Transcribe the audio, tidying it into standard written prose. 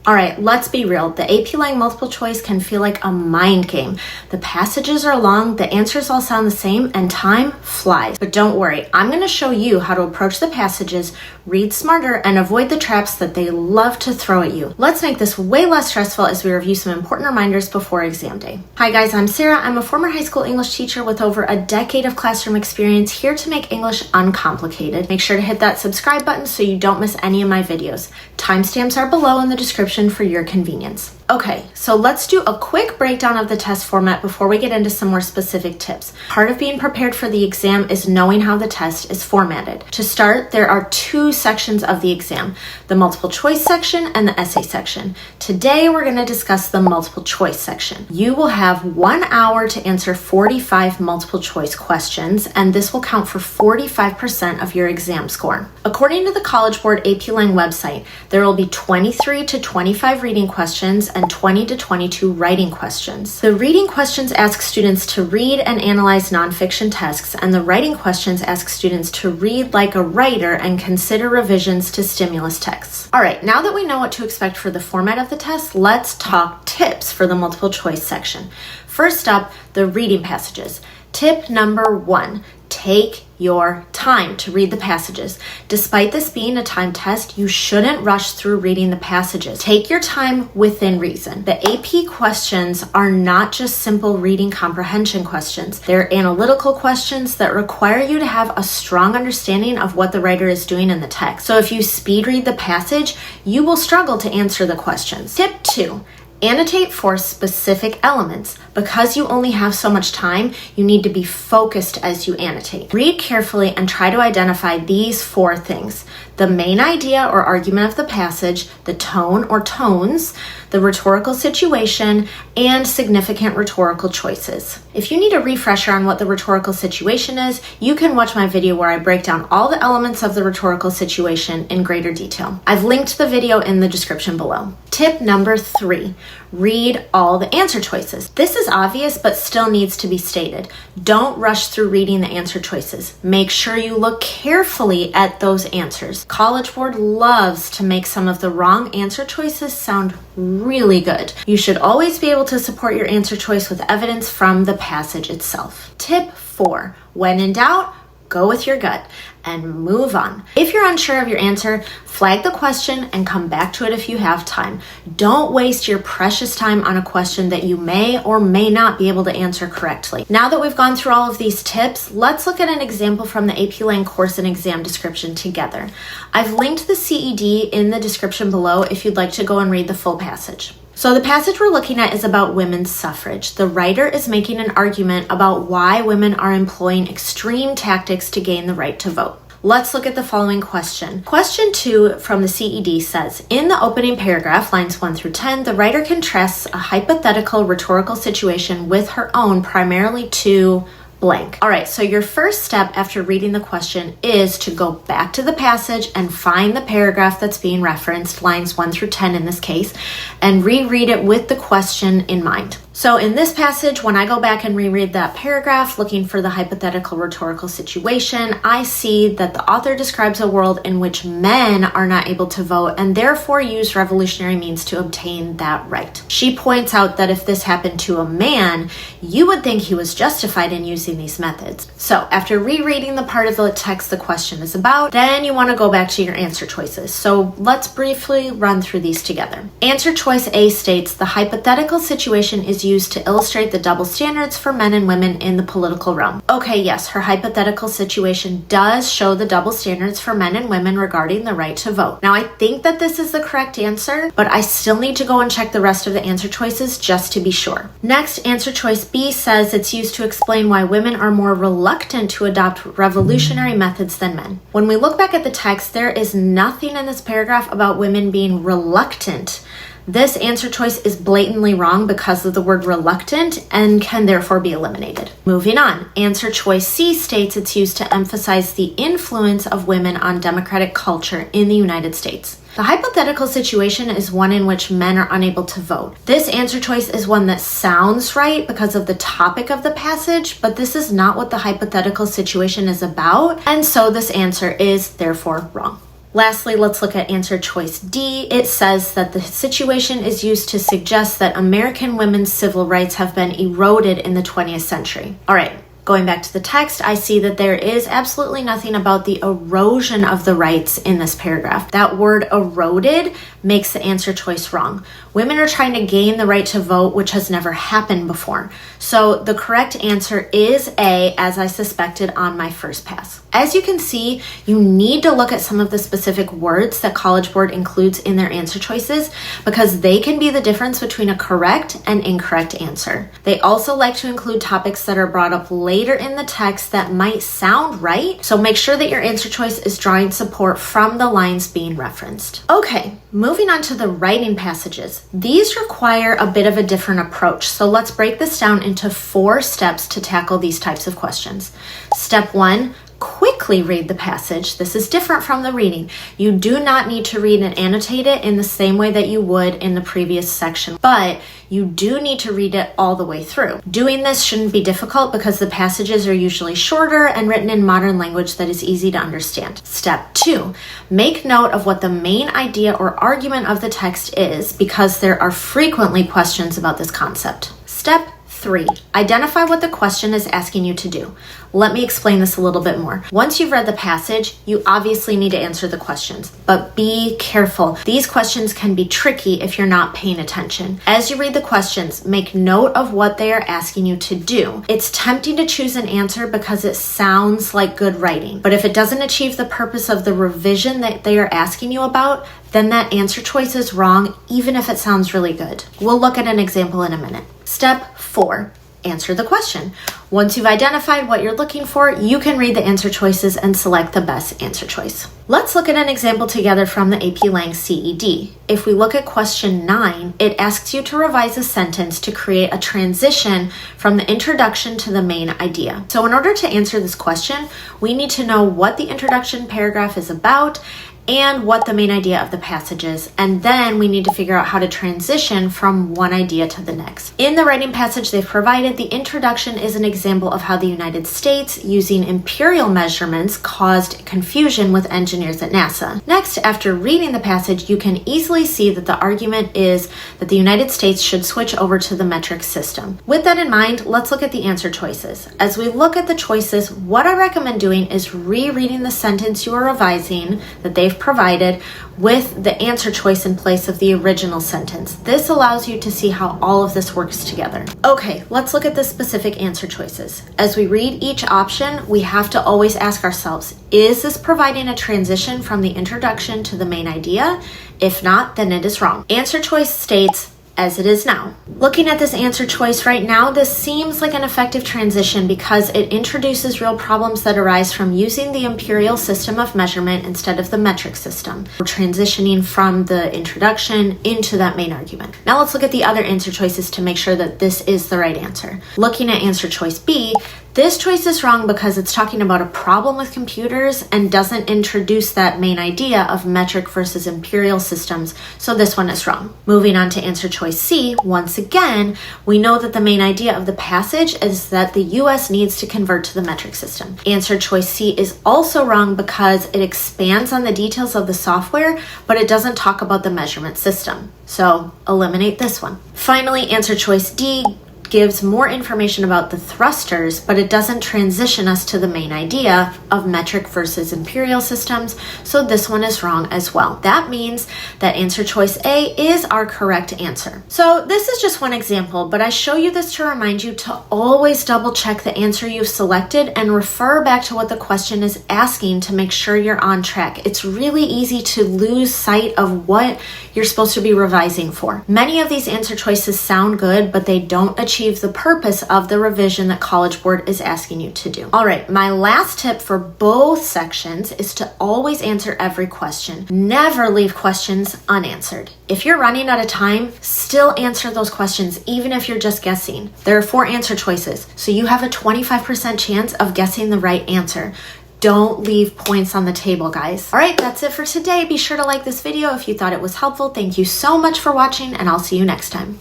All right, let's be real. The AP Lang multiple choice can feel like a mind game. The passages are long, the answers all sound the same, and time flies. But don't worry, I'm going to show you how to approach the passages, read smarter, and avoid the traps that they love to throw at you. Let's make this way less stressful as we review some important reminders before exam day. Hi guys, I'm Sarah. I'm a former high school English teacher with over a decade of classroom experience here to make English uncomplicated. Make sure to hit that subscribe button so you don't miss any of my videos. Timestamps are below in the description for your convenience. Okay, so let's do a quick breakdown of the test format before we get into some more specific tips. Part of being prepared for the exam is knowing how the test is formatted. To start, there are two sections of the exam, the multiple choice section and the essay section. Today, we're going to discuss the multiple choice section. You will have 1 hour to answer 45 multiple choice questions, and this will count for 45% of your exam score. According to the College Board AP Lang website, there will be 23 to 25 reading questions and 20 to 22 writing questions. The reading questions ask students to read and analyze nonfiction texts, and the writing questions ask students to read like a writer and consider revisions to stimulus texts. All right, now that we know what to expect for the format of the test, let's talk tips for the multiple choice section. First up, the reading passages. Tip number 1, take your time to read the passages. Despite this being a time test, you shouldn't rush through reading the passages. Take your time within reason. The AP questions are not just simple reading comprehension questions. They're analytical questions that require you to have a strong understanding of what the writer is doing in the text. So if you speed read the passage, you will struggle to answer the questions. Tip 2. Annotate for specific elements. Because you only have so much time, you need to be focused as you annotate. Read carefully and try to identify these 4 things: the main idea or argument of the passage, the tone or tones, the rhetorical situation, and significant rhetorical choices. If you need a refresher on what the rhetorical situation is, you can watch my video where I break down all the elements of the rhetorical situation in greater detail. I've linked the video in the description below. Tip number 3, read all the answer choices. This is obvious, but still needs to be stated. Don't rush through reading the answer choices. Make sure you look carefully at those answers. College Board loves to make some of the wrong answer choices sound really good. You should always be able to support your answer choice with evidence from the passage itself. Tip 4, when in doubt, go with your gut and move on. If you're unsure of your answer, flag the question and come back to it if you have time. Don't waste your precious time on a question that you may or may not be able to answer correctly. Now that we've gone through all of these tips, let's look at an example from the AP Lang course and exam description together. I've linked the CED in the description below if you'd like to go and read the full passage. So the passage we're looking at is about women's suffrage. The writer is making an argument about why women are employing extreme tactics to gain the right to vote. Let's look at the following question. Question 2 from the CED says, in the opening paragraph, lines 1 through 10, the writer contrasts a hypothetical rhetorical situation with her own primarily to blank. All right, so your first step after reading the question is to go back to the passage and find the paragraph that's being referenced, lines 1 through 10 in this case, and reread it with the question in mind. So in this passage, when I go back and reread that paragraph, looking for the hypothetical rhetorical situation, I see that the author describes a world in which men are not able to vote and therefore use revolutionary means to obtain that right. She points out that if this happened to a man, you would think he was justified in using these methods. So after rereading the part of the text the question is about, then you want to go back to your answer choices. So let's briefly run through these together. Answer choice A states the hypothetical situation is used to illustrate the double standards for men and women in the political realm. Okay, yes, her hypothetical situation does show the double standards for men and women regarding the right to vote. Now, I think that this is the correct answer, but I still need to go and check the rest of the answer choices just to be sure. Next, answer choice B says it's used to explain why women are more reluctant to adopt revolutionary methods than men. When we look back at the text, there is nothing in this paragraph about women being reluctant. This answer choice is blatantly wrong because of the word reluctant and can therefore be eliminated. Moving on, answer choice C states it's used to emphasize the influence of women on democratic culture in the United States. The hypothetical situation is one in which men are unable to vote. This answer choice is one that sounds right because of the topic of the passage, but this is not what the hypothetical situation is about, and so this answer is therefore wrong. Lastly, let's look at answer choice D. It says that the situation is used to suggest that American women's civil rights have been eroded in the 20th century. All right. Going back to the text, I see that there is absolutely nothing about the erosion of the rights in this paragraph. That word eroded makes the answer choice wrong. Women are trying to gain the right to vote, which has never happened before. So the correct answer is A, as I suspected on my first pass. As you can see, you need to look at some of the specific words that College Board includes in their answer choices because they can be the difference between a correct and incorrect answer. They also like to include topics that are brought up later in the text that might sound right, so make sure that your answer choice is drawing support from the lines being referenced. Okay, moving on to the writing passages. These require a bit of a different approach, so let's break this down into 4 steps to tackle these types of questions. Step 1, quickly read the passage. This is different from the reading. You do not need to read and annotate it in the same way that you would in the previous section, but you do need to read it all the way through. Doing this shouldn't be difficult because the passages are usually shorter and written in modern language that is easy to understand. Step 2, make note of what the main idea or argument of the text is because there are frequently questions about this concept. Step 3, identify what the question is asking you to do. Let me explain this a little bit more. Once you've read the passage, you obviously need to answer the questions, but be careful. These questions can be tricky if you're not paying attention. As you read the questions, make note of what they are asking you to do. It's tempting to choose an answer because it sounds like good writing, but if it doesn't achieve the purpose of the revision that they are asking you about, then that answer choice is wrong, even if it sounds really good. We'll look at an example in a minute. Step 4, answer the question. Once you've identified what you're looking for, you can read the answer choices and select the best answer choice. Let's look at an example together from the AP Lang CED. If we look at question 9, it asks you to revise a sentence to create a transition from the introduction to the main idea. So in order to answer this question, we need to know what the introduction paragraph is about and what the main idea of the passage is, and then we need to figure out how to transition from one idea to the next. In the writing passage they've provided, the introduction is an example of how the United States, using imperial measurements, caused confusion with engineers at NASA. Next, after reading the passage, you can easily see that the argument is that the United States should switch over to the metric system. With that in mind, let's look at the answer choices. As we look at the choices, what I recommend doing is rereading the sentence you are revising that they've provided with the answer choice in place of the original sentence. This allows you to see how all of this works together. Okay, let's look at the specific answer choices. As we read each option, we have to always ask ourselves, is this providing a transition from the introduction to the main idea? If not, then it is wrong. Answer choice states, as it is now. Looking at this answer choice right now, this seems like an effective transition because it introduces real problems that arise from using the imperial system of measurement instead of the metric system. We're transitioning from the introduction into that main argument. Now let's look at the other answer choices to make sure that this is the right answer. Looking at answer choice B, this choice is wrong because it's talking about a problem with computers and doesn't introduce that main idea of metric versus imperial systems, so this one is wrong. Moving on to answer choice C, once again, we know that the main idea of the passage is that the US needs to convert to the metric system. Answer choice C is also wrong because it expands on the details of the software, but it doesn't talk about the measurement system, so eliminate this one. Finally, answer choice D gives more information about the thrusters, but it doesn't transition us to the main idea of metric versus imperial systems, so this one is wrong as well. That means that answer choice A is our correct answer. So this is just one example, but I show you this to remind you to always double check the answer you've selected and refer back to what the question is asking to make sure you're on track. It's really easy to lose sight of what you're supposed to be revising for. Many of these answer choices sound good, but they don't achieve the purpose of the revision that College Board is asking you to do. All right, my last tip for both sections is to always answer every question. Never leave questions unanswered. If you're running out of time, still answer those questions, even if you're just guessing. There are 4 answer choices, so you have a 25% chance of guessing the right answer. Don't leave points on the table, guys. All right, that's it for today. Be sure to like this video if you thought it was helpful. Thank you so much for watching, and I'll see you next time.